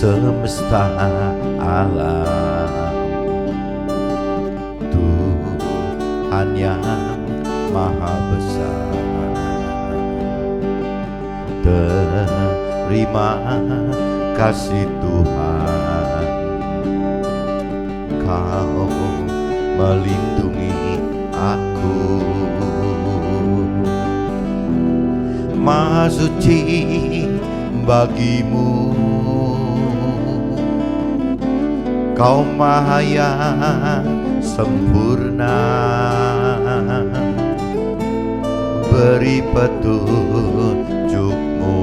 semesta alam, Tuhan yang maha besar. Terima kasih Tuhan, Kau melindungi aku. Maha suci bagimu, Kau maha yang sempurna. Beri petunjuk-Mu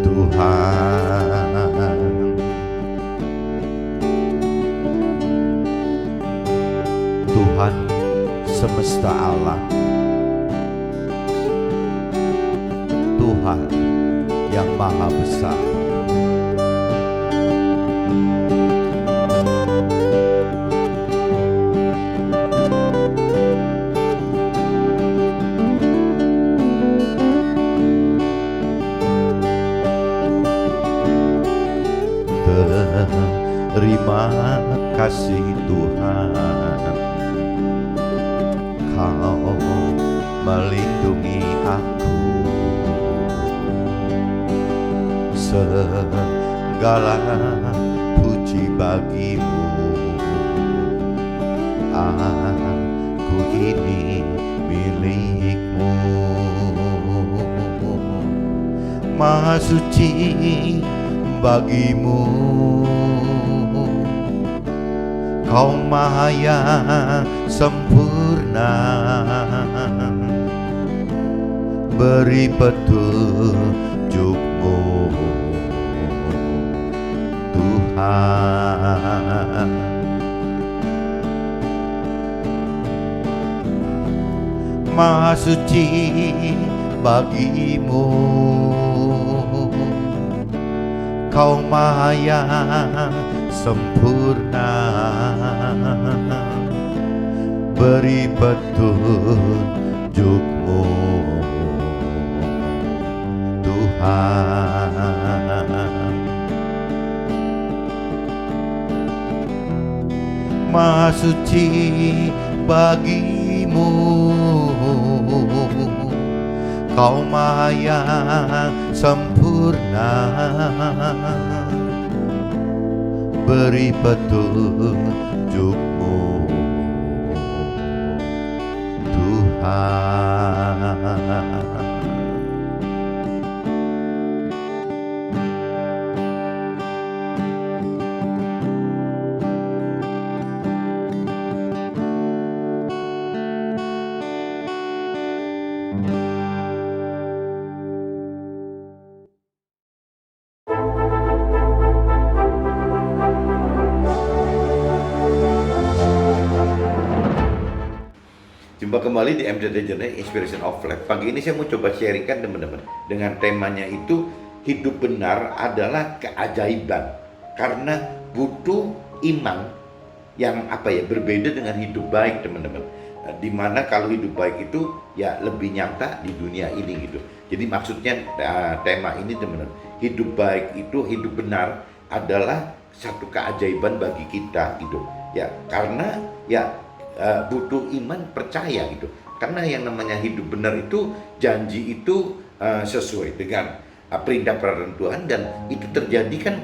Tuhan. Tuhan semesta alam, Tuhan yang maha besar. Terima kasih Tuhan, Kau melindungi aku. Segala puji bagimu, aku ini milik-Mu. Maha suci bagimu, Kau maha yang sempurna. Beri petunjuk-Mu Tuhan. Maha suci bagimu, Kau maha yang sempurna. Beri petunjuk-Mu Tuhan. Maha suci bagimu, Kau maha yang sempurna. Beri petunjuk-Mu Tuhan. Jumpa kembali di MZD Journey Inspiration of Life. Pagi ini saya mau coba sharingkan teman-teman dengan temanya itu hidup benar adalah keajaiban, karena butuh iman yang berbeda dengan hidup baik teman-teman. Dimana kalau hidup baik itu ya lebih nyata di dunia ini gitu. Jadi maksudnya tema ini teman-teman, hidup baik itu, hidup benar adalah satu keajaiban bagi kita gitu. Ya karena butuh iman, percaya gitu. Karena yang namanya hidup benar itu, janji itu sesuai dengan perintah peraturan Tuhan, dan itu terjadi kan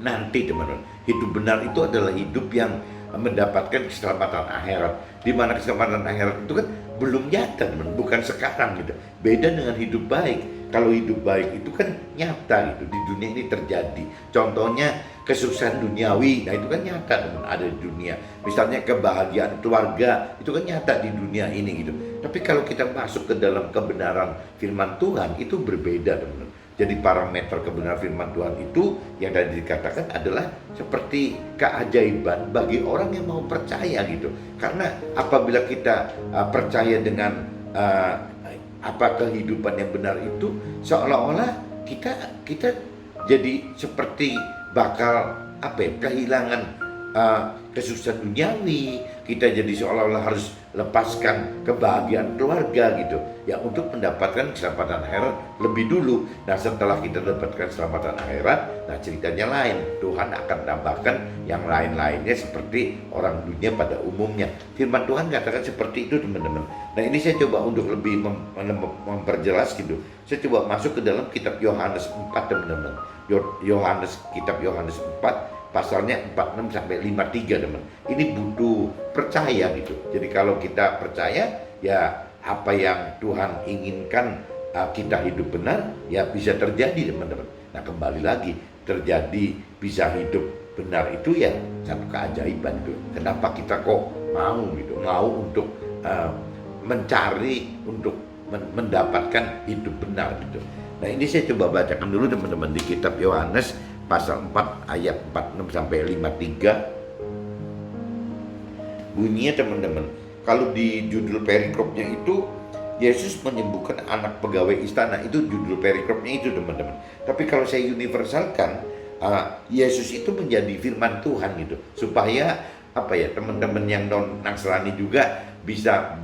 nanti teman-teman. Hidup benar itu adalah hidup yang mendapatkan keselamatan akhirat, di mana keselamatan akhirat itu kan belum nyata teman, bukan sekarang gitu. Beda dengan hidup baik. Kalau hidup baik itu kan nyata gitu, di dunia ini terjadi. Contohnya kesuksesan duniawi, nah itu kan nyata teman, ada di dunia. Misalnya kebahagiaan keluarga, itu kan nyata di dunia ini gitu. Tapi kalau kita masuk ke dalam kebenaran firman Tuhan, itu berbeda teman. Jadi parameter kebenaran firman Tuhan itu yang tadi dikatakan adalah seperti keajaiban bagi orang yang mau percaya gitu. Karena apabila kita percaya dengan kehidupan yang benar itu, seolah-olah kita jadi seperti bakal kehilangan kesusahan duniawi, kita jadi seolah-olah harus lepaskan kebahagiaan keluarga gitu ya untuk mendapatkan keselamatan akhirat lebih dulu. Nah setelah kita dapatkan keselamatan akhirat, nah ceritanya lain, Tuhan akan tambahkan yang lain-lainnya seperti orang dunia pada umumnya. Firman Tuhan katakan seperti itu teman-teman. Nah ini saya coba untuk lebih memperjelas gitu, saya coba masuk ke dalam kitab Yohanes 4 teman-teman. Kitab Yohanes 4 pasalnya 46 sampai 53 teman. Ini butuh percaya gitu. Jadi kalau kita percaya ya apa yang Tuhan inginkan kita hidup benar ya bisa terjadi teman-teman. Nah kembali lagi terjadi bisa hidup benar itu ya satu keajaiban itu. Kenapa kita kok mau gitu, mau untuk mencari untuk mendapatkan hidup benar gitu. Nah ini saya coba bacakan dulu teman-teman di kitab Yohanes pasal 4 ayat 46 sampai 53. Bunyinya teman-teman, kalau di judul perikopnya itu Yesus menyembuhkan anak pegawai istana, itu judul perikopnya itu teman-teman. Tapi kalau saya universalkan, Yesus itu menjadi firman Tuhan gitu, supaya apa ya teman-teman yang non Nasrani juga bisa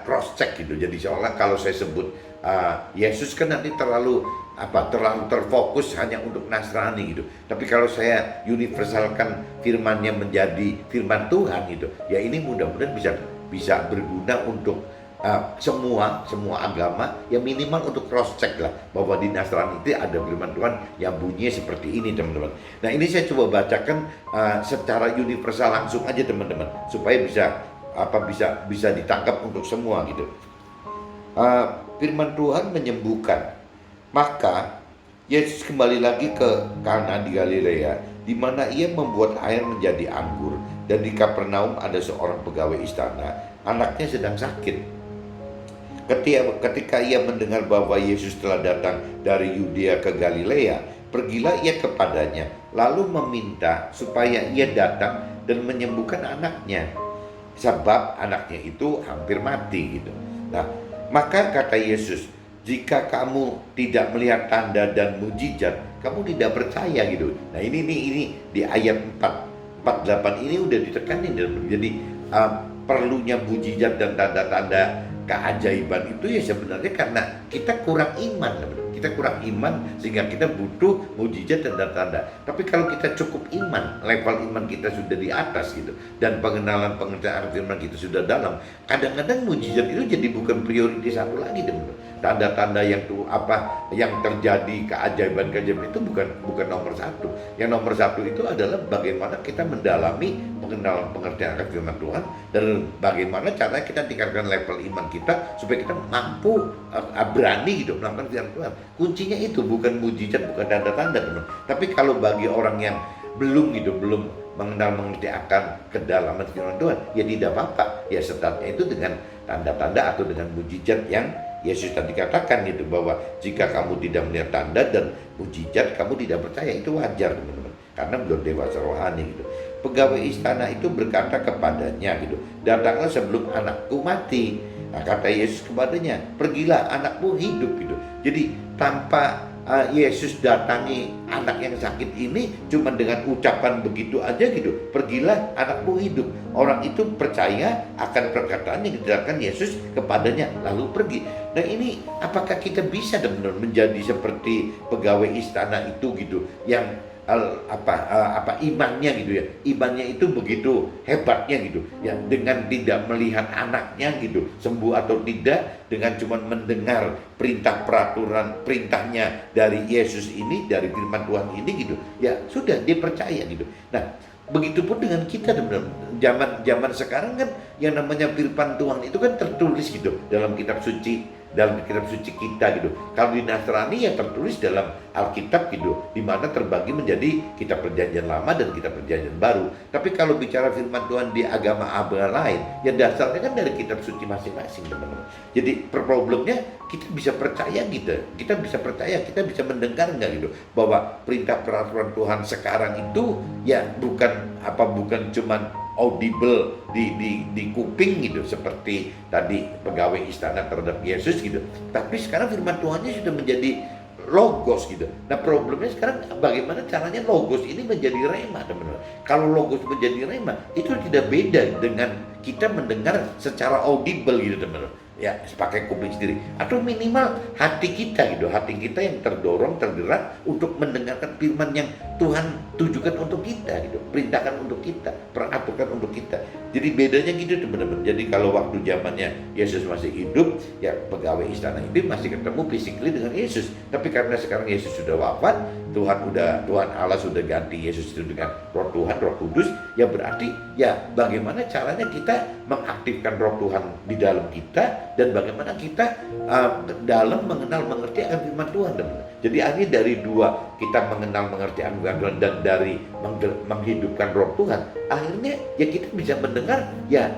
cross check gitu. Jadi seolah kalau saya sebut Yesus kan nanti terlalu terfokus hanya untuk Nasrani gitu. Tapi kalau saya universalkan firmannya menjadi firman Tuhan gitu, ya ini mudah-mudahan bisa berguna untuk semua agama, ya minimal untuk cross check lah bahwa di Nasrani itu ada firman Tuhan yang bunyinya seperti ini teman-teman. Nah ini saya coba bacakan secara universal langsung aja teman-teman supaya bisa ditangkap untuk semua gitu. Firman Tuhan menyembuhkan. Maka Yesus kembali lagi ke Kana di Galilea, di mana ia membuat air menjadi anggur. Dan di Kapernaum ada seorang pegawai istana, anaknya sedang sakit. Ketika ia mendengar bahwa Yesus telah datang dari Yudea ke Galilea, pergilah ia kepadanya, lalu meminta supaya ia datang dan menyembuhkan anaknya, sebab anaknya itu hampir mati gitu. Nah, maka kata Yesus, jika kamu tidak melihat tanda dan mujizat, kamu tidak percaya gitu. Nah ini di ayat 48 ini udah ditekanin. Jadi perlunya mujizat dan tanda-tanda keajaiban itu ya sebenarnya karena kita kurang iman. Kita kurang iman sehingga kita butuh mujizat dan tanda. Tapi kalau kita cukup iman, level iman kita sudah di atas gitu, dan pengenalan firman kita sudah dalam, kadang-kadang mujizat itu jadi bukan prioritas satu lagi teman-teman. Tanda-tanda yang terjadi, keajaiban itu bukan nomor satu. Yang nomor satu itu adalah bagaimana kita mendalami pengenalan pengertian akan firman Tuhan, dan bagaimana caranya kita tingkatkan level iman kita supaya kita mampu berani gitu melakukan firman Tuhan. Kuncinya itu bukan mujizat, bukan tanda-tanda teman. Tapi kalau bagi orang yang belum mengerti akan kedalaman firman Tuhan, ya tidak apa-apa. Ya startnya itu dengan tanda-tanda atau dengan mujizat yang Yesus tadi katakan gitu, bahwa jika kamu tidak melihat tanda dan mujizat, kamu tidak percaya. Itu wajar teman-teman, karena belum dewasa rohani gitu. Pegawai istana itu berkata kepadanya gitu, datanglah sebelum anakku mati. Nah kata Yesus kepadanya, pergilah, anakmu hidup gitu. Jadi tanpa Yesus datangi anak yang sakit ini cuma dengan ucapan begitu aja gitu, pergilah, anakmu hidup. Orang itu percaya akan perkataan yang dikatakan Yesus kepadanya, lalu pergi. Nah ini apakah kita bisa benar menjadi seperti pegawai istana itu gitu, yang imannya gitu ya, imannya itu begitu hebatnya gitu ya, dengan tidak melihat anaknya gitu sembuh atau tidak, dengan cuma mendengar perintahnya dari Yesus ini, dari firman Tuhan ini gitu ya, sudah dia percaya gitu. Nah begitupun dengan kita zaman sekarang kan, yang namanya firman Tuhan itu kan tertulis gitu dalam kitab suci kita gitu. Kalau di Nasrani ya tertulis dalam Alkitab gitu, di mana terbagi menjadi kitab perjanjian lama dan kitab perjanjian baru. Tapi kalau bicara firman Tuhan di agama lain, ya dasarnya kan dari kitab suci masing-masing teman-teman. Jadi problemnya kita bisa percaya gitu, kita bisa mendengar nggak gitu, bahwa perintah peraturan Tuhan sekarang itu ya bukan cuman audible di kuping gitu seperti tadi pegawai istana terhadap Yesus gitu, tapi sekarang firman Tuhannya sudah menjadi logos gitu. Nah problemnya sekarang bagaimana caranya logos ini menjadi rema teman-teman. Kalau logos menjadi rema itu tidak beda dengan kita mendengar secara audible gitu teman-teman. Ya pakai kuping sendiri atau minimal hati kita gitu, hati kita yang terdorong tergerak untuk mendengarkan firman yang Tuhan tujukan untuk kita gitu, perintahkan untuk kita, peraturan untuk kita. Jadi bedanya gitu teman-teman. Jadi kalau waktu zamannya Yesus masih hidup, ya pegawai istana itu masih ketemu physically dengan Yesus. Tapi karena sekarang Yesus sudah wafat, Tuhan Allah sudah ganti Yesus itu dengan Roh Tuhan, Roh Kudus, ya berarti ya bagaimana caranya kita mengaktifkan Roh Tuhan di dalam kita dan bagaimana kita dalam mengenal mengerti akan firman Tuhan teman-teman. Jadi akhirnya dari dua kita mengenal mengerti akan firman Tuhan dan dari menghidupkan Roh Tuhan, akhirnya ya kita bisa mendengar ya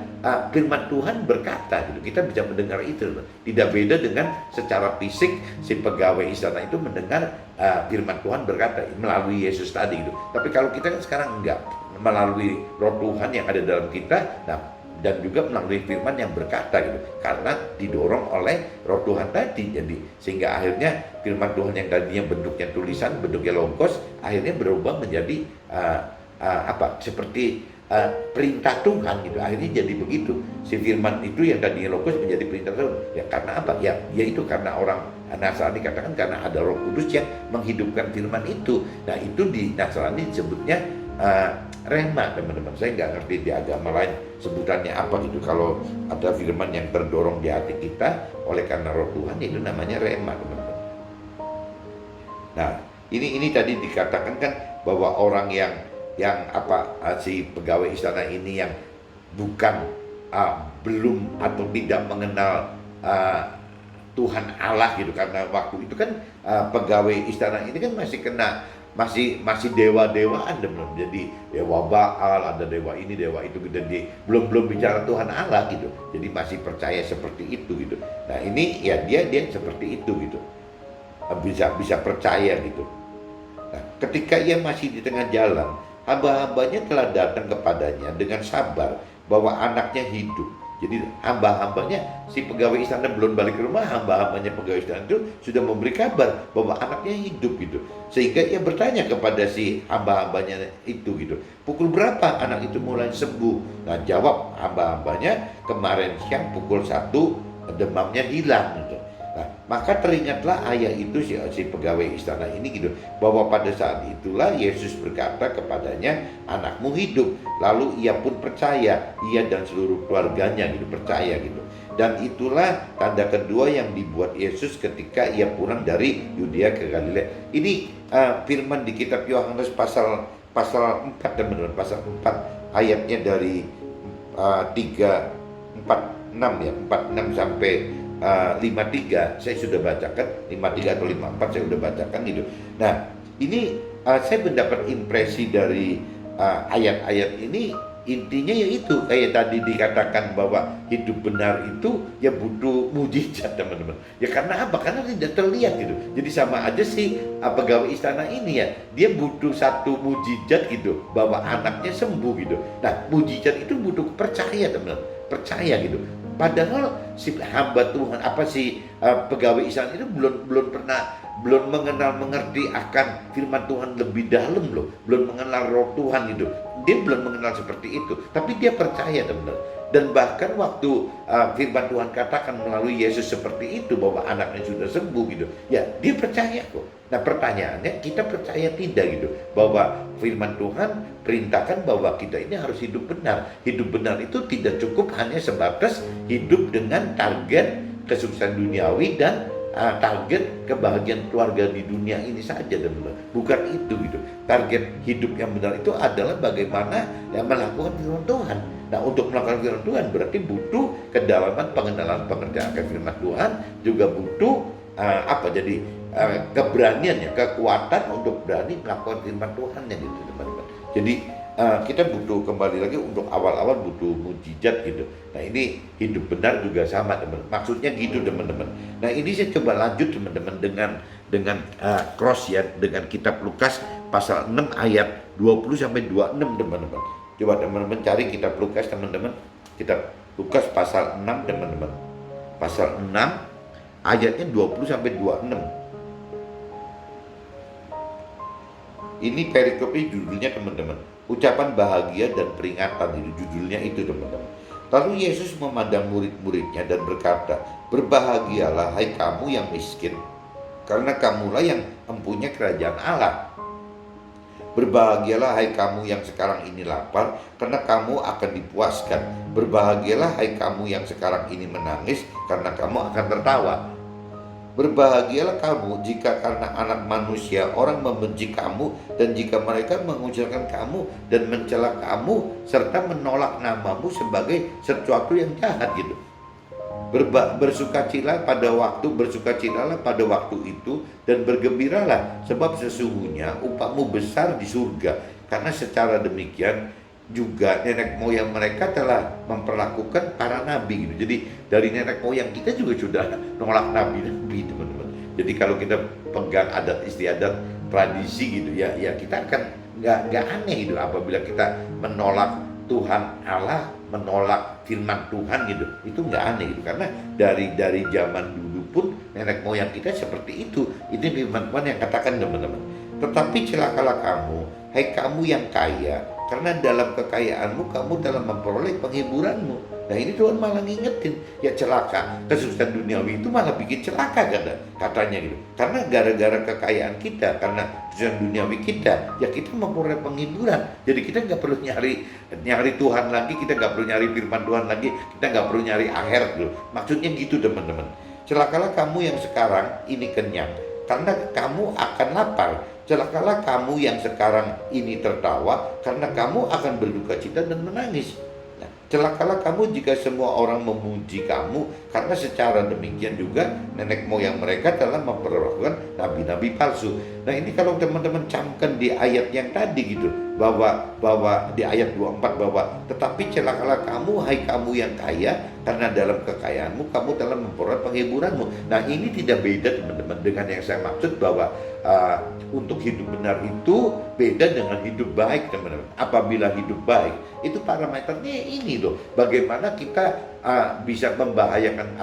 firman Tuhan berkata gitu. Kita bisa mendengar itu teman. Tidak beda dengan secara fisik si pegawai istana itu mendengar firman Tuhan berkata melalui Yesus tadi gitu. Tapi kalau kita kan sekarang enggak, melalui Roh Tuhan yang ada dalam kita, nah dan juga melalui firman yang berkata gitu, karena didorong oleh Roh Tuhan tadi. Jadi sehingga akhirnya firman Tuhan yang tadinya bentuknya tulisan, bentuknya logos, akhirnya berubah menjadi seperti perintah Tuhan gitu. Akhirnya jadi begitu, si firman itu yang tadinya logos menjadi perintah Tuhan. Ya karena apa? Ya itu karena orang Nasrani katakan karena ada Roh Kudus yang menghidupkan firman itu. Nah itu di Nasrani disebutnya rema teman-teman. Saya nggak ngerti di agama lain sebutannya apa gitu. Kalau ada firman yang terdorong di hati kita oleh karena Roh Tuhan, itu namanya rema teman-teman. Nah ini tadi dikatakan kan bahwa orang yang si pegawai istana ini yang bukan belum atau tidak mengenal Tuhan Allah gitu, karena waktu itu kan pegawai istana ini kan masih dewa-dewaan teman-teman. Jadi dewa Baal, ada dewa ini, dewa itu gitu. Jadi belum bicara Tuhan Allah gitu. Jadi masih percaya seperti itu gitu. Nah ini ya dia seperti itu gitu. Bisa percaya gitu. Nah, ketika ia masih di tengah jalan, hamba-hambanya telah datang kepadanya dengan sabar bahwa anaknya hidup. Jadi hamba-hambanya, si pegawai istana belum balik ke rumah, hamba-hambanya pegawai istana itu sudah memberi kabar bahwa anaknya hidup gitu. Sehingga ia bertanya kepada si hamba-hambanya itu gitu, pukul berapa anak itu mulai sembuh? Nah jawab hamba-hambanya, kemarin siang pukul 1 demamnya hilang gitu. Nah, maka teringatlah ayah itu si pegawai istana ini gitu, bahwa pada saat itulah Yesus berkata kepadanya, anakmu hidup. Lalu ia pun percaya, ia dan seluruh keluarganya gitu percaya gitu. Dan itulah tanda kedua yang dibuat Yesus ketika ia pulang dari Yudea ke Galilea. Ini firman di kitab Yohanes pasal 4 teman-teman, pasal 4 ayatnya dari 46 ya, 46 sampai 53 saya sudah bacakan, 53 atau 54 saya sudah bacakan gitu. Nah ini saya mendapat impresi dari ayat-ayat ini. Intinya yaitu kayak tadi dikatakan bahwa hidup benar itu ya butuh mujizat teman-teman. Ya karena apa? Karena tidak terlihat gitu. Jadi sama aja sih pegawai istana ini ya, dia butuh satu mujizat gitu bahwa anaknya sembuh gitu. Nah mujizat itu butuh percaya teman-teman, percaya gitu. Padahal si hamba Tuhan pegawai istana itu belum mengenal mengerti akan firman Tuhan lebih dalam loh, belum mengenal Roh Tuhan gitu. Dia belum mengenal seperti itu, tapi dia percaya teman-teman. Dan bahkan waktu firman Tuhan katakan melalui Yesus seperti itu bahwa anaknya sudah sembuh gitu, ya dia percaya kok. Nah pertanyaannya, kita percaya tidak gitu bahwa firman Tuhan perintahkan bahwa kita ini harus hidup benar. Hidup benar itu tidak cukup hanya sebatas hidup dengan target kesuksesan duniawi dan target kebahagiaan keluarga di dunia ini saja teman-teman. Bukan itu gitu. Target hidup yang benar itu adalah bagaimana melakukan firman Tuhan. Nah untuk melakukan firman Tuhan berarti butuh kedalaman pengenalan pengertian akan firman Tuhan, juga butuh keberanian ya, kekuatan untuk berani melakukan firman Tuhan gitu teman-teman. Jadi kita butuh, kembali lagi untuk awal-awal butuh mujizat gitu. Nah ini hidup benar juga sama teman-teman. Maksudnya gitu teman-teman. Nah ini saya coba lanjut teman-teman dengan cross ya, dengan kitab Lukas pasal 6 ayat 20 sampai 26 teman-teman. Coba teman-teman cari kitab Lukas teman-teman. Kitab Lukas pasal 6 teman-teman. Pasal 6 ayatnya 20 sampai 26. Ini perikopnya judulnya teman-teman, ucapan bahagia dan peringatan, itu judulnya itu teman-teman. Lalu Yesus memandang murid-muridnya dan berkata, berbahagialah hai kamu yang miskin, karena kamulah yang mempunyai kerajaan Allah. Berbahagialah hai kamu yang sekarang ini lapar, karena kamu akan dipuaskan. Berbahagialah hai kamu yang sekarang ini menangis, karena kamu akan tertawa. Berbahagialah kamu jika karena anak manusia orang membenci kamu, dan jika mereka mengucilkan kamu dan mencela kamu serta menolak namamu sebagai sesuatu yang jahat gitu. Bersukacitalah pada waktu itu dan bergembiralah, sebab sesungguhnya upahmu besar di surga, karena secara demikian juga nenek moyang mereka telah memperlakukan para nabi gitu. Jadi dari nenek moyang kita juga sudah nolak nabi-nabi teman-teman. Jadi kalau kita pegang adat istiadat tradisi gitu ya kita akan nggak aneh gitu apabila kita menolak Tuhan Allah, menolak firman Tuhan gitu. Itu nggak aneh gitu, karena dari zaman dulu pun nenek moyang kita seperti itu. Ini firman Tuhan yang katakan teman-teman. Tetapi celakalah kamu, hai kamu yang kaya, karena dalam kekayaanmu kamu telah memperoleh penghiburanmu. Nah ini Tuhan malah ngingetin, ya celaka, kesuksesan duniawi itu malah bikin celaka katanya gitu. Karena gara-gara kekayaan kita, karena kesuksesan duniawi kita, ya kita memperoleh penghiburan. Jadi kita nggak perlu nyari Tuhan lagi, kita nggak perlu nyari firman Tuhan lagi, kita nggak perlu nyari akhirat dulu. Maksudnya gitu teman-teman. Celakalah kamu yang sekarang ini kenyang, karena kamu akan lapar. Celakalah kamu yang sekarang ini tertawa, karena kamu akan berduka cita dan menangis. Nah, celakalah kamu jika semua orang memuji kamu, karena secara demikian juga nenek moyang mereka telah memperlakukan nabi-nabi palsu. Nah ini kalau teman-teman camkan di ayat yang tadi gitu, bahwa di ayat 24 bahwa tetapi celakalah kamu hai kamu yang kaya, karena dalam kekayaanmu kamu telah memperoleh penghiburanmu. Nah ini tidak beda teman-teman dengan yang saya maksud bahwa untuk hidup benar itu beda dengan hidup baik teman-teman. Apabila hidup baik itu parameternya ini loh, bagaimana kita bisa membahagiakan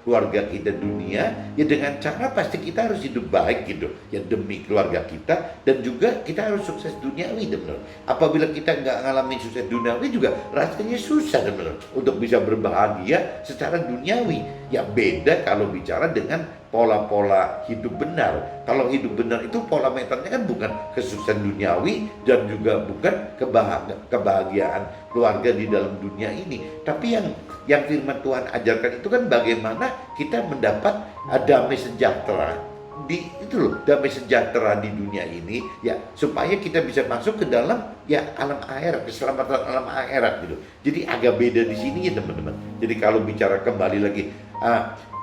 keluarga kita dunia ya dengan cara pasti kita harus hidup baik gitu ya demi keluarga kita, dan juga kita harus sukses duniawi teman-teman. Apabila kita nggak ngalamin sukses duniawi juga rasanya susah teman-teman untuk bisa berbahagia secara duniawi. Ya beda kalau bicara dengan pola-pola hidup benar. Kalau hidup benar itu pola meternya kan bukan kesuksesan duniawi dan juga bukan kebahagiaan keluarga di dalam dunia ini. Tapi yang firman Tuhan ajarkan itu kan bagaimana kita mendapat damai sejahtera damai sejahtera di dunia ini ya, supaya kita bisa masuk ke dalam ya alam akhirat, keselamatan alam akhirat gitu. Jadi agak beda di sini ya teman-teman. Jadi kalau bicara kembali lagi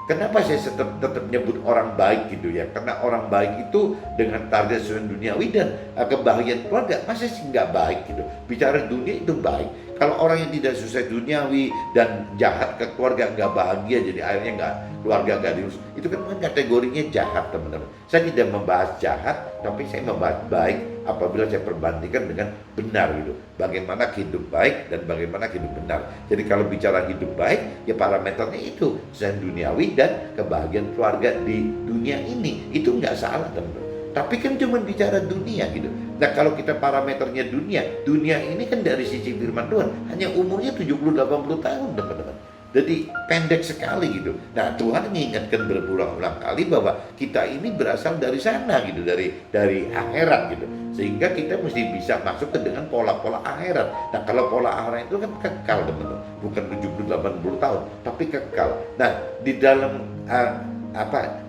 kenapa saya tetap nyebut orang baik gitu ya? Karena orang baik itu dengan target sesuai duniawi dan kebahagiaan keluarga, masa sih nggak baik gitu? Bicara dunia itu baik. Kalau orang yang tidak sukses duniawi dan jahat ke keluarga, nggak bahagia, jadi akhirnya keluarga nggak diurus, itu kan kategorinya jahat teman-teman. Saya tidak membahas jahat, tapi saya membahas baik apabila saya perbandingkan dengan benar gitu. Bagaimana hidup baik dan bagaimana hidup benar. Jadi kalau bicara hidup baik, ya parameternya itu sukses duniawi dan kebahagiaan keluarga di dunia ini. Itu nggak salah teman-teman. Tapi kan cuma bicara dunia gitu. Nah kalau kita parameternya dunia ini kan dari sisi firman Tuhan hanya umurnya 70-80 tahun teman-teman. Jadi pendek sekali gitu. Nah Tuhan mengingatkan berulang-ulang kali bahwa kita ini berasal dari sana gitu, dari akhirat gitu. Sehingga kita mesti bisa masuk ke dengan pola-pola akhirat. Nah kalau pola akhirat itu kan kekal teman-teman, bukan 70-80 tahun, tapi kekal. Nah di dalam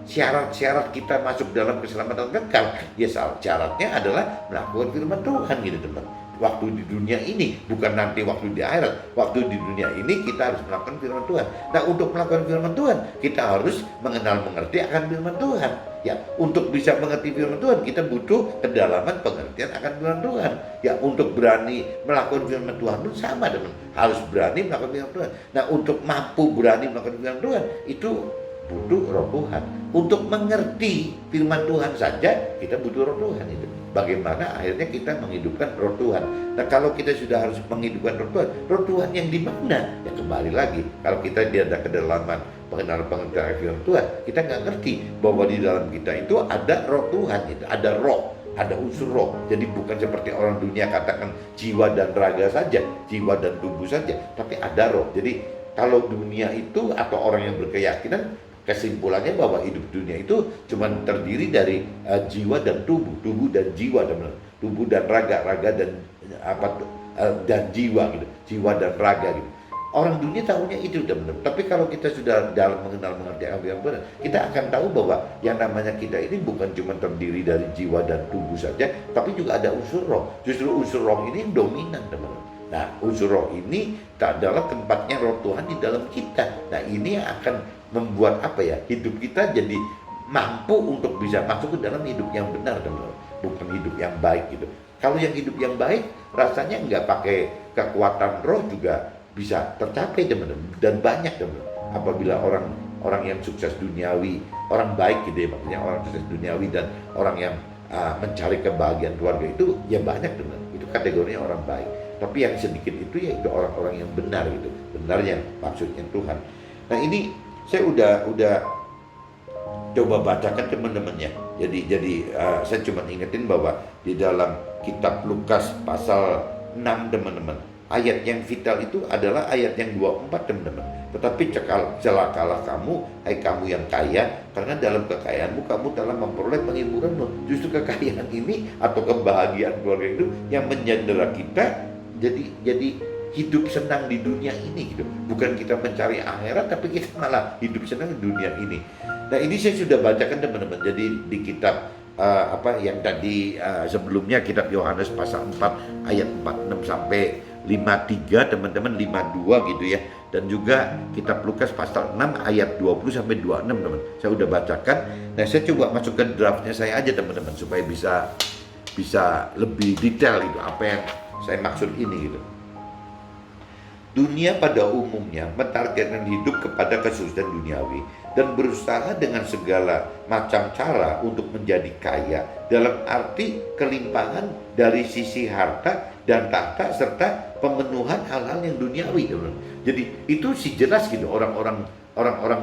syarat-syarat kita masuk dalam keselamatan kekal ya syaratnya adalah melakukan firman Tuhan gitu teman. Waktu di dunia ini, bukan nanti waktu di akhirat. Waktu di dunia ini kita harus melakukan firman Tuhan. Nah untuk melakukan firman Tuhan kita harus mengerti akan firman Tuhan. Ya untuk bisa mengerti firman Tuhan kita butuh kedalaman pengertian akan firman Tuhan. Ya untuk berani melakukan firman Tuhan pun sama teman, harus berani melakukan firman Tuhan. Nah untuk mampu berani melakukan firman Tuhan itu butuh roh Tuhan. Untuk mengerti firman Tuhan saja kita butuh roh Tuhan itu. Bagaimana akhirnya kita menghidupkan roh Tuhan. Nah kalau kita sudah harus menghidupkan roh Tuhan yang di mana? Ya kembali lagi, kalau kita tidak ada kedalaman pengenalan pengertian firman Tuhan, kita nggak ngerti bahwa di dalam kita itu ada roh Tuhan, itu ada roh. ada unsur roh. Jadi bukan seperti orang dunia katakan jiwa dan raga saja, jiwa dan tubuh saja, tapi ada roh. Jadi kalau dunia itu atau orang yang berkeyakinan, kesimpulannya bahwa hidup dunia itu cuma terdiri dari jiwa dan tubuh, tubuh dan jiwa, teman-teman. Tubuh dan raga, raga dan dan jiwa gitu, jiwa dan raga gitu. Orang dunia tahunya itu, teman-teman. Tapi kalau kita sudah dalam mengerti apa yang benar, kita akan tahu bahwa yang namanya kita ini bukan cuma terdiri dari jiwa dan tubuh saja, tapi juga ada unsur roh. Justru unsur roh ini dominan, teman-teman. Nah, unsur roh ini adalah tempatnya roh Tuhan di dalam kita. Nah, ini akan membuat hidup kita jadi mampu untuk bisa masuk ke dalam hidup yang benar, teman-teman. Bukan hidup yang baik gitu. Kalau yang hidup yang baik, rasanya nggak pakai kekuatan roh juga bisa tercapai, teman-teman, dan banyak, teman-teman. Apabila orang yang sukses duniawi, orang baik gitu ya, maksudnya orang sukses duniawi dan orang yang mencari kebahagiaan keluarga itu ya banyak, teman-teman. Itu kategorinya orang baik. Tapi yang sedikit itu ya itu orang-orang yang benar gitu, benar yang maksudnya Tuhan. Nah, ini saya udah coba bacakan teman-teman ya. Jadi saya cuma ingetin bahwa di dalam kitab Lukas pasal 6, teman-teman, ayat yang vital itu adalah ayat yang 24, teman-teman. Tetapi celakalah kamu, hai kamu yang kaya, karena dalam kekayaanmu kamu telah memperoleh penghiburanmu. Justru kekayaan ini atau kebahagiaan keluarga itu yang menyandera kita jadi hidup senang di dunia ini gitu. Bukan kita mencari akhirat, tapi kita malah hidup senang di dunia ini. Nah, ini saya sudah bacakan, teman-teman. Jadi di kitab yang tadi sebelumnya, kitab Yohanes pasal 4 ayat 46 sampai 53, teman-teman, 52 gitu ya. Dan juga kitab Lukas pasal 6 ayat 20 sampai 26, teman. Saya udah bacakan. Nah, saya coba masukkan draftnya saya aja, teman-teman, supaya bisa lebih detail itu apa yang saya maksud ini gitu. Dunia pada umumnya mentargetkan hidup kepada kesuksesan duniawi dan berusaha dengan segala macam cara untuk menjadi kaya, dalam arti kelimpahan dari sisi harta dan tahta serta pemenuhan hal-hal yang duniawi, teman-teman. Jadi itu sih jelas gitu, orang-orang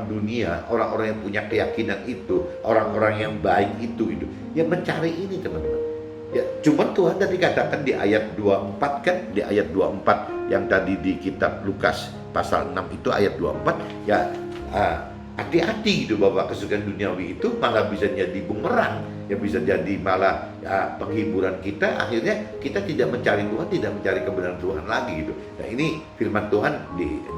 dunia, orang-orang yang punya keyakinan itu, orang-orang yang baik itu yang mencari ini, teman-teman. Ya, cuman Tuhan tadi katakan di ayat 24 kan, di ayat 24 yang tadi di kitab Lukas pasal 6 itu ayat 24 ya, hati-hati gitu bahwa kesukaan duniawi itu malah bisa jadi bumerang, ya bisa jadi malah penghiburan kita, akhirnya kita tidak mencari Tuhan, tidak mencari kebenaran Tuhan lagi gitu. Nah, ini firman Tuhan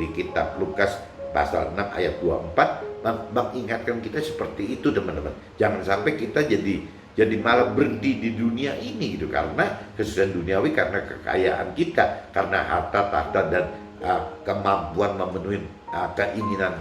di kitab Lukas pasal 6 ayat 24 mengingatkan kita seperti itu, teman-teman. Jangan sampai kita jadi malah berhenti di dunia ini gitu, karena kesuksesan duniawi, karena kekayaan kita, karena harta tahta dan kemampuan memenuhi keinginan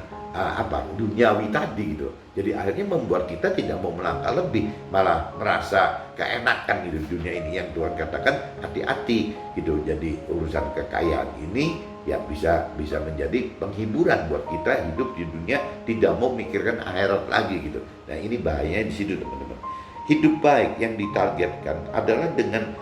duniawi tadi gitu. Jadi akhirnya membuat kita tidak mau melangkah lebih, malah merasa keenakan gitu di dunia ini. Yang Tuhan katakan hati-hati gitu. Jadi urusan kekayaan ini ya bisa menjadi penghiburan buat kita hidup di dunia, tidak mau mikirkan akhirat lagi gitu. Nah, ini bahayanya di situ, teman-teman. Hidup baik yang ditargetkan adalah dengan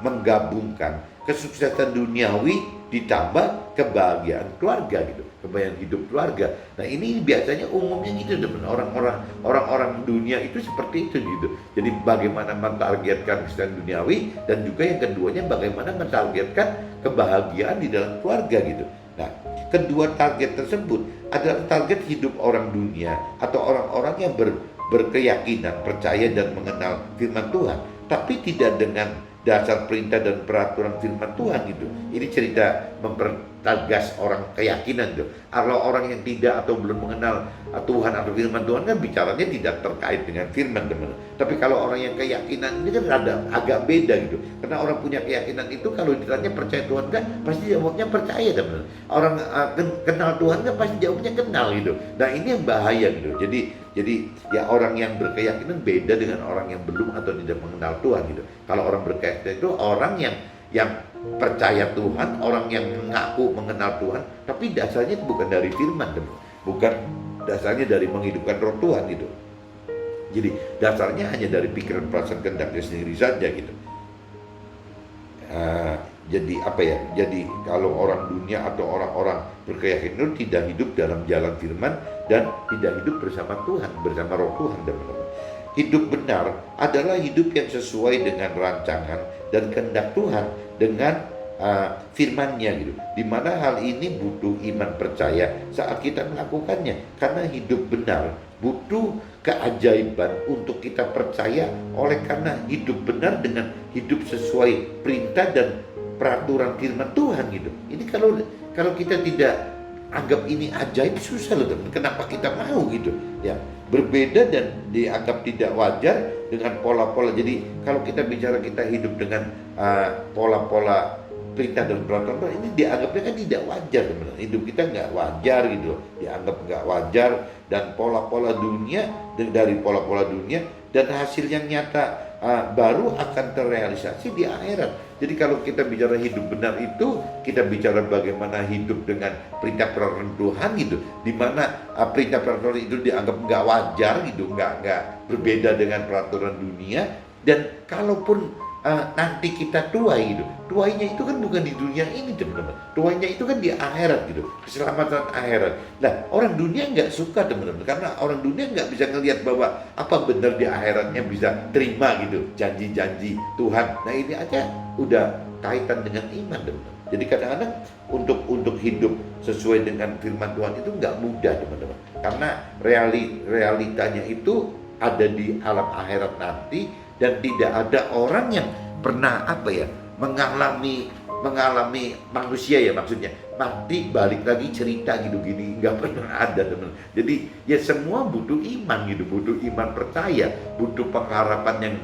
menggabungkan kesuksesan duniawi ditambah kebahagiaan keluarga gitu, kebahagiaan hidup keluarga. Nah, ini biasanya umumnya gitu, teman. Orang-orang dunia itu seperti itu gitu. Jadi bagaimana mentargetkan kesuksesan duniawi, dan juga yang keduanya bagaimana mentargetkan kebahagiaan di dalam keluarga gitu. Nah, kedua target tersebut adalah target hidup orang dunia atau orang-orang yang berkeyakinan, percaya dan mengenal firman Tuhan, tapi tidak dengan dasar perintah dan peraturan firman Tuhan gitu. Ini cerita mempertegas orang keyakinan tuh. Kalau orang yang tidak atau belum mengenal Tuhan atau firman Tuhan kan bicaranya tidak terkait dengan firman, teman. Tapi kalau orang yang keyakinan ini kan agak beda gitu. Karena orang punya keyakinan itu kalau ditanya percaya Tuhan kan pasti jawabnya percaya, teman. Orang kenal Tuhan kan pasti jawabnya kenal gitu. Nah, ini yang bahaya gitu. Jadi ya orang yang berkeyakinan beda dengan orang yang belum atau tidak mengenal Tuhan gitu. Kalau orang berkeyakinan itu orang yang percaya Tuhan, orang yang mengaku mengenal Tuhan, tapi dasarnya itu bukan dari firman, teman. Bukan dasarnya dari menghidupkan roh Tuhan gitu. Jadi dasarnya hanya dari pikiran, perasaan, kehendaknya sendiri saja gitu. Jadi kalau orang dunia atau orang-orang berkeyakinan itu tidak hidup dalam jalan firman dan tidak hidup bersama Tuhan, bersama roh Tuhan, teman-teman. Hidup benar adalah hidup yang sesuai dengan rancangan dan kehendak Tuhan dengan firman-Nya gitu. Dimana hal ini butuh iman percaya saat kita melakukannya. Karena hidup benar butuh keajaiban untuk kita percaya, oleh karena hidup benar dengan hidup sesuai perintah dan peraturan firman Tuhan gitu. Ini kalau kita tidak anggap ini ajaib, susah loh teman. Kenapa kita mau gitu ya? Berbeda dan dianggap tidak wajar dengan pola-pola. Jadi kalau kita bicara kita hidup dengan pola-pola perintah dan peraturan, ini dianggapnya kan tidak wajar teman. Hidup kita nggak wajar gitu loh. Dianggap nggak wajar, dan pola-pola dunia, dari pola-pola dunia, dan hasil yang nyata baru akan terrealisasi di akhirat. Jadi kalau kita bicara hidup benar itu, kita bicara bagaimana hidup dengan perintah peraturan Tuhan gitu, di mana perintah peraturan itu dianggap nggak wajar gitu, nggak berbeda dengan peraturan dunia. Dan kalaupun nanti kita tuai gitu, tuainya itu kan bukan di dunia ini teman-teman, tuainya itu kan di akhirat gitu, keselamatan akhirat. Nah, orang dunia nggak suka teman-teman, karena orang dunia nggak bisa ngelihat bahwa apa benar di akhiratnya bisa terima gitu janji-janji Tuhan. Nah, ini aja udah kaitan dengan iman teman-teman. Jadi kadang-kadang untuk hidup sesuai dengan firman Tuhan itu nggak mudah teman-teman, karena realitanya itu ada di alam akhirat nanti. Dan tidak ada orang yang pernah mengalami manusia ya, maksudnya mati balik lagi cerita gitu gini, nggak pernah ada teman. Jadi ya semua butuh iman gitu, butuh iman percaya, butuh pengharapan yang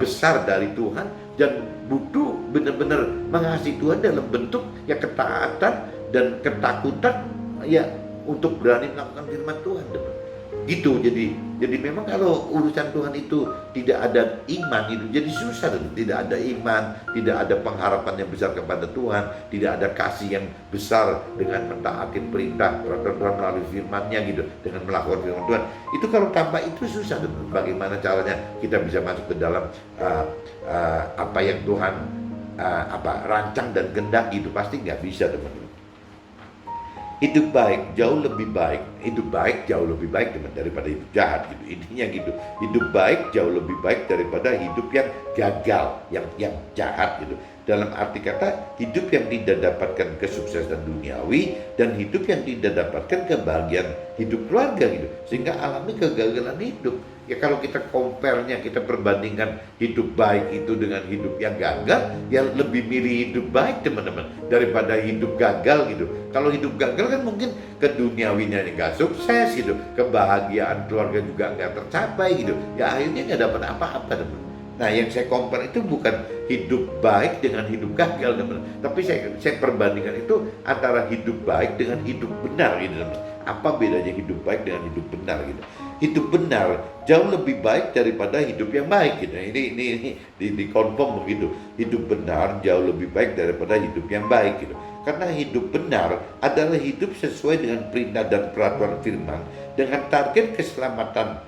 besar dari Tuhan, dan butuh benar-benar mengasihi Tuhan dalam bentuk ya ketaatan dan ketakutan ya untuk berani melakukan firman Tuhan teman. Gitu. Jadi memang kalau urusan Tuhan itu tidak ada iman itu jadi susah. Tidak ada iman, tidak ada pengharapan yang besar kepada Tuhan, tidak ada kasih yang besar dengan mentaati perintah peraturan Tuhan melalui firman-Nya gitu, dengan melakukan firman Tuhan. Itu kalau tanpa itu susah. Bagaimana caranya kita bisa masuk ke dalam apa yang Tuhan rancang dan kehendak gitu, pasti nggak bisa teman-teman. Hidup baik jauh lebih baik, daripada hidup jahat gitu. Intinya gitu. Hidup baik jauh lebih baik daripada hidup yang gagal, yang jahat gitu. Dalam arti kata, hidup yang tidak dapatkan kesuksesan duniawi dan hidup yang tidak dapatkan kebahagiaan hidup keluarga gitu. Sehingga alami kegagalan hidup. Ya kalau kita compare-nya, kita perbandingkan hidup baik itu dengan hidup yang gagal, ya lebih milih hidup baik teman-teman daripada hidup gagal gitu. Kalau hidup gagal kan mungkin keduniawinya nggak sukses gitu, kebahagiaan keluarga juga nggak tercapai gitu. Ya akhirnya nggak dapat apa-apa teman. Nah, yang saya compare itu bukan hidup baik dengan hidup gagal teman, tapi saya perbandingkan itu antara hidup baik dengan hidup benar gitu teman. Apa bedanya hidup baik dengan hidup benar gitu? Hidup benar jauh lebih baik daripada hidup yang baik gitu. Ini dikonfirm begitu. Hidup benar jauh lebih baik daripada hidup yang baik gitu. Karena hidup benar adalah hidup sesuai dengan perintah dan peraturan firman, dengan target keselamatan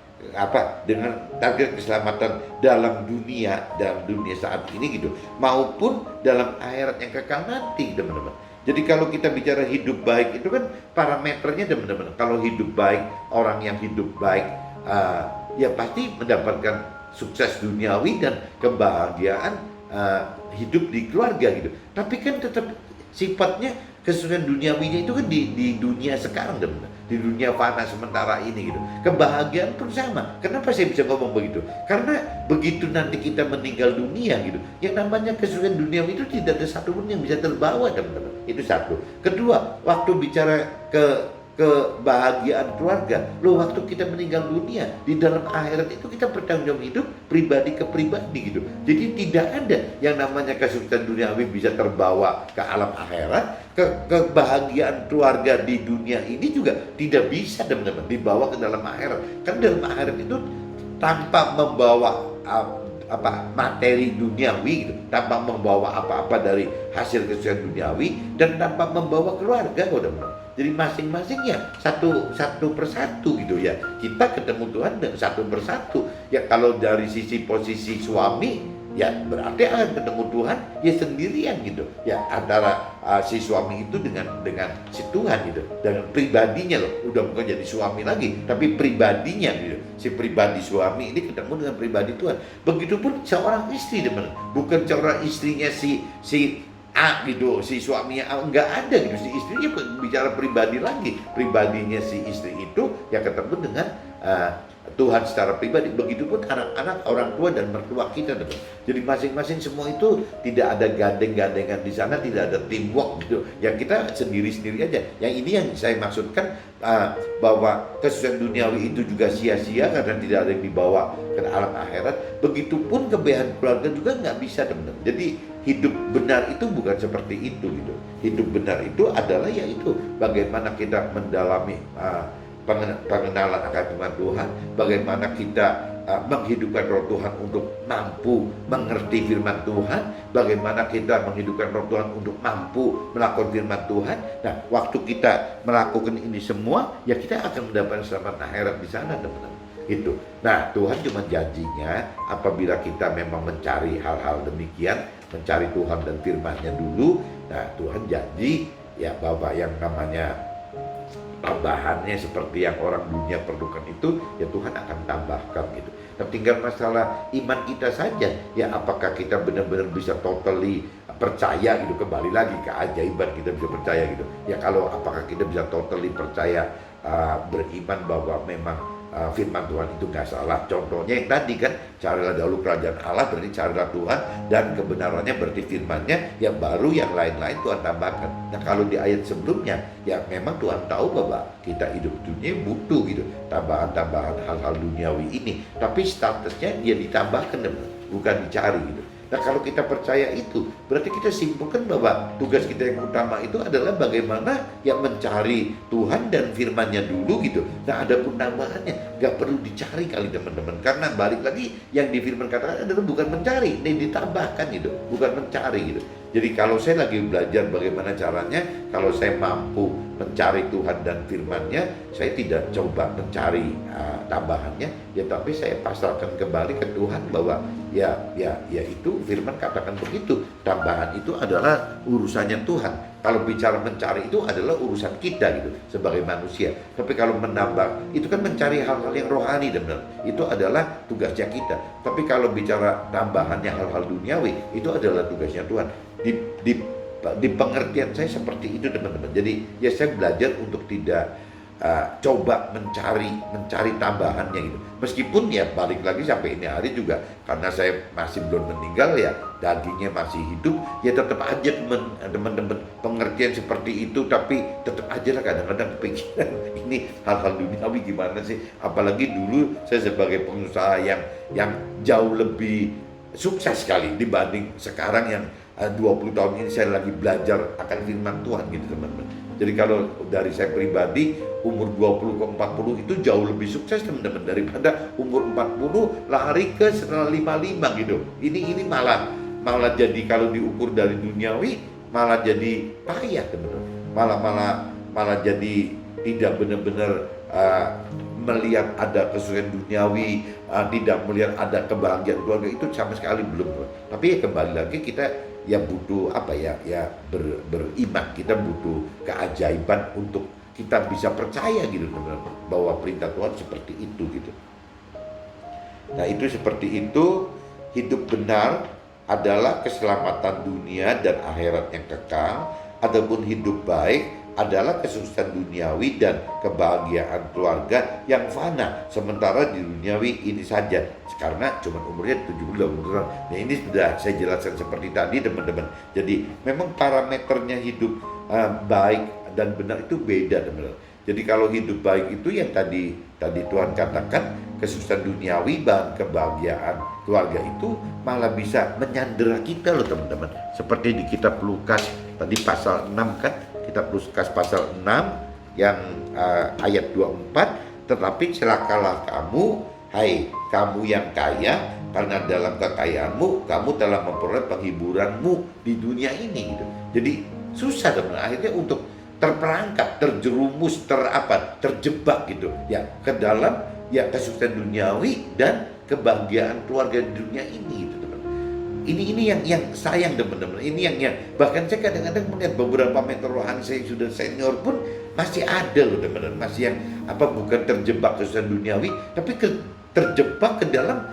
dalam dunia saat ini gitu, maupun dalam akhirat yang kekal nanti teman-teman. Jadi kalau kita bicara hidup baik itu kan parameternya teman-teman. Kalau hidup baik, orang yang hidup baik ya pasti mendapatkan sukses duniawi dan kebahagiaan hidup di keluarga gitu. Tapi kan tetap sifatnya kesuksesan duniawinya itu kan di dunia sekarang teman-teman, di dunia fana sementara ini gitu. Kebahagiaan pun sama. Kenapa saya bisa ngomong begitu? Karena begitu nanti kita meninggal dunia gitu, yang namanya kesuksesan duniawi itu tidak ada satupun yang bisa terbawa teman-teman. Itu satu. Kedua, waktu bicara kebahagiaan keluarga, waktu kita meninggal dunia, di dalam akhirat itu kita bertanggung jawab hidup pribadi ke pribadi gitu. Jadi tidak ada yang namanya kesuksesan duniawi bisa terbawa ke alam akhirat. Kebahagiaan keluarga di dunia ini juga tidak bisa teman-teman dibawa ke dalam akhirat. Karena dalam akhirat itu tanpa membawa materi duniawi gitu, tanpa membawa apa-apa dari hasil kesuksesan duniawi, dan tanpa membawa keluarga teman-teman. Jadi masing-masingnya satu persatu gitu ya. Kita ketemu Tuhan dengan satu persatu. Ya kalau dari sisi posisi suami, ya berarti akan ketemu Tuhan ya sendirian gitu. Ya antara si suami itu dengan si Tuhan gitu. Dan pribadinya loh, udah bukan jadi suami lagi, tapi pribadinya gitu. Si pribadi suami ini ketemu dengan pribadi Tuhan. Begitupun seorang istri, teman. Bukan seorang istrinya si A gitu, si suaminya A, nggak ada gitu. Si istrinya bicara pribadi lagi. Pribadinya si istri itu ya ketemu dengan Tuhan secara pribadi. Begitupun anak-anak, orang tua dan mertua kita, teman. Jadi masing-masing semua itu tidak ada gandeng-gandengan di sana, tidak ada teamwork gitu. Yang kita sendiri-sendiri aja. Yang ini yang saya maksudkan, bahwa kesusahan duniawi itu juga sia-sia karena tidak ada yang dibawa ke alam akhirat. Begitupun kebahagiaan keluarga juga nggak bisa, teman. Jadi hidup benar itu bukan seperti itu gitu. Hidup benar itu adalah yaitu bagaimana kita mendalami pengenalan akan firman Tuhan, bagaimana kita menghidupkan roh Tuhan untuk mampu mengerti firman Tuhan, bagaimana kita menghidupkan roh Tuhan untuk mampu melakukan firman Tuhan. Nah, waktu kita melakukan ini semua, ya kita akan mendapatkan selamat akhirat di sana, teman-teman. Itu. Nah, Tuhan cuma janjinya apabila kita memang mencari hal-hal demikian, mencari Tuhan dan firman-Nya dulu. Nah, Tuhan janji ya bahwa yang namanya tambahannya seperti yang orang dunia perlukan itu, ya Tuhan akan tambahkan gitu. Tapi tinggal masalah iman kita saja, ya apakah kita benar-benar bisa totally percaya gitu. Kembali lagi keajaiban kita bisa percaya gitu. Ya kalau apakah kita bisa totally percaya, beriman bahwa memang firman Tuhan itu nggak salah. Contohnya yang tadi kan, carilah dahulu kerajaan Allah, berarti carilah Tuhan, dan kebenarannya berarti firman-Nya, ya baru yang lain-lain Tuhan tambahkan. Nah kalau di ayat sebelumnya, ya memang Tuhan tahu bahwa kita hidup dunia butuh gitu tambahan-tambahan hal-hal duniawi ini, tapi statusnya dia ditambahkan, bukan dicari gitu. Nah kalau kita percaya itu, berarti kita simpulkan bahwa tugas kita yang utama itu adalah bagaimana ya mencari Tuhan dan firman-Nya dulu gitu. Nah ada pun tambahannya gak perlu dicari kali teman-teman, karena balik lagi yang di firman katakan adalah bukan mencari, ini ditambahkan gitu, bukan mencari gitu. Jadi kalau saya lagi belajar bagaimana caranya, kalau saya mampu mencari Tuhan dan firman-Nya, saya tidak coba mencari tambahannya, ya tapi saya pasrahkan kembali ke Tuhan bahwa ya itu firman katakan begitu, tambahan itu adalah urusannya Tuhan. Kalau bicara mencari itu adalah urusan kita gitu sebagai manusia. Tapi kalau menambah itu kan mencari hal-hal yang rohani, dan benar itu adalah tugasnya kita. Tapi kalau bicara tambahannya hal-hal duniawi, itu adalah tugasnya Tuhan. Di pengertian saya seperti itu, teman-teman. Jadi ya saya belajar untuk tidak coba mencari tambahannya gitu. Meskipun ya balik lagi sampai ini hari juga, karena saya masih belum meninggal, ya dagingnya masih hidup, ya tetap aja teman-teman pengertian seperti itu. Tapi tetap aja lah kadang-kadang kepikiran ini hal-hal duniawi gimana sih. Apalagi dulu saya sebagai pengusaha yang jauh lebih sukses sekali dibanding sekarang yang 20 tahun ini saya lagi belajar akan firman Tuhan gitu, teman-teman. Jadi kalau dari saya pribadi, umur 20 ke 40 itu jauh lebih sukses, teman-teman, daripada umur 40 lari ke 55 gitu. Ini malah jadi kalau diukur dari duniawi malah jadi payah, teman-teman. Malah jadi tidak benar-benar melihat ada kesulitan duniawi, tidak melihat ada kebahagiaan keluarga, itu sama sekali belum. Tapi ya kembali lagi kita ya butuh beriman, kita butuh keajaiban untuk kita bisa percaya gitu, teman-teman, bahwa perintah Tuhan seperti itu gitu. Nah itu seperti itu. Hidup benar adalah keselamatan dunia dan akhirat yang kekal. Adapun hidup baik adalah kesuksesan duniawi dan kebahagiaan keluarga yang fana, sementara di duniawi ini saja, karena cuma umurnya 70 tahun. Nah ini sudah saya jelaskan seperti tadi, teman-teman. Jadi memang parameternya hidup baik dan benar itu beda, teman-teman. Jadi kalau hidup baik itu yang tadi Tuhan katakan, kesuksesan duniawi dan kebahagiaan keluarga itu malah bisa menyandera kita loh, teman-teman. Seperti di kitab Lukas tadi pasal 6 kan, kitab Lukas pasal 6 yang ayat 24, tetapi celakalah kamu, hai kamu yang kaya, karena dalam kekayaanmu kamu telah memperoleh penghiburanmu di dunia ini gitu. Jadi susah, teman-teman, akhirnya untuk terperangkap, terjerumus, terjebak gitu ya ke dalam ya kesuksesan duniawi dan kebahagiaan keluarga di dunia ini gitu, teman. Ini yang sayang teman-teman. Ini yang bahkan saya kadang-kadang melihat beberapa mentor rohani saya yang sudah senior pun masih ada loh teman-teman, masih yang bukan terjebak kesusahan duniawi, tapi terjebak ke dalam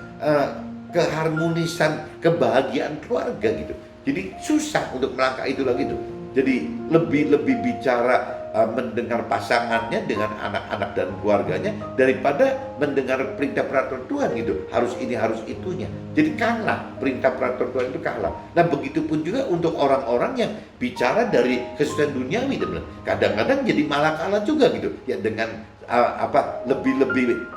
keharmonisan kebahagiaan keluarga gitu. Jadi susah untuk melangkah itu lagi tuh. Jadi lebih bicara mendengar pasangannya dengan anak-anak dan keluarganya daripada mendengar perintah peraturan Tuhan gitu. Harus ini, harus itunya. Jadi kalah, perintah peraturan Tuhan itu kalah. Nah begitu pun juga untuk orang-orang yang bicara dari kesusahan duniawi teman. Kadang-kadang jadi malah kalah juga gitu. Ya dengan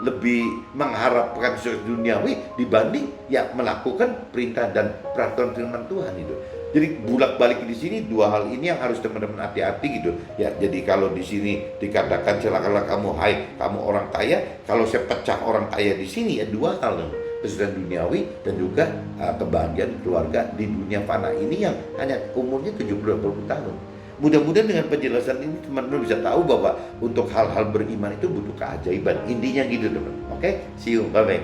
lebih mengharapkan sesuatu duniawi dibanding ya melakukan perintah dan peraturan firman Tuhan itu. Jadi bolak-balik di sini dua hal ini yang harus teman-teman hati-hati gitu. Ya, jadi kalau di sini dikatakan celakalah kamu, hai kamu orang kaya, kalau saya pecah orang kaya di sini ya dua hal, kesusahan duniawi dan juga kebahagiaan keluarga di dunia fana ini yang hanya umurnya 70-80 tahun. Mudah-mudahan dengan penjelasan ini teman-teman bisa tahu bahwa untuk hal-hal beriman itu butuh keajaiban. Intinya gitu teman. Oke, see you, bye-bye.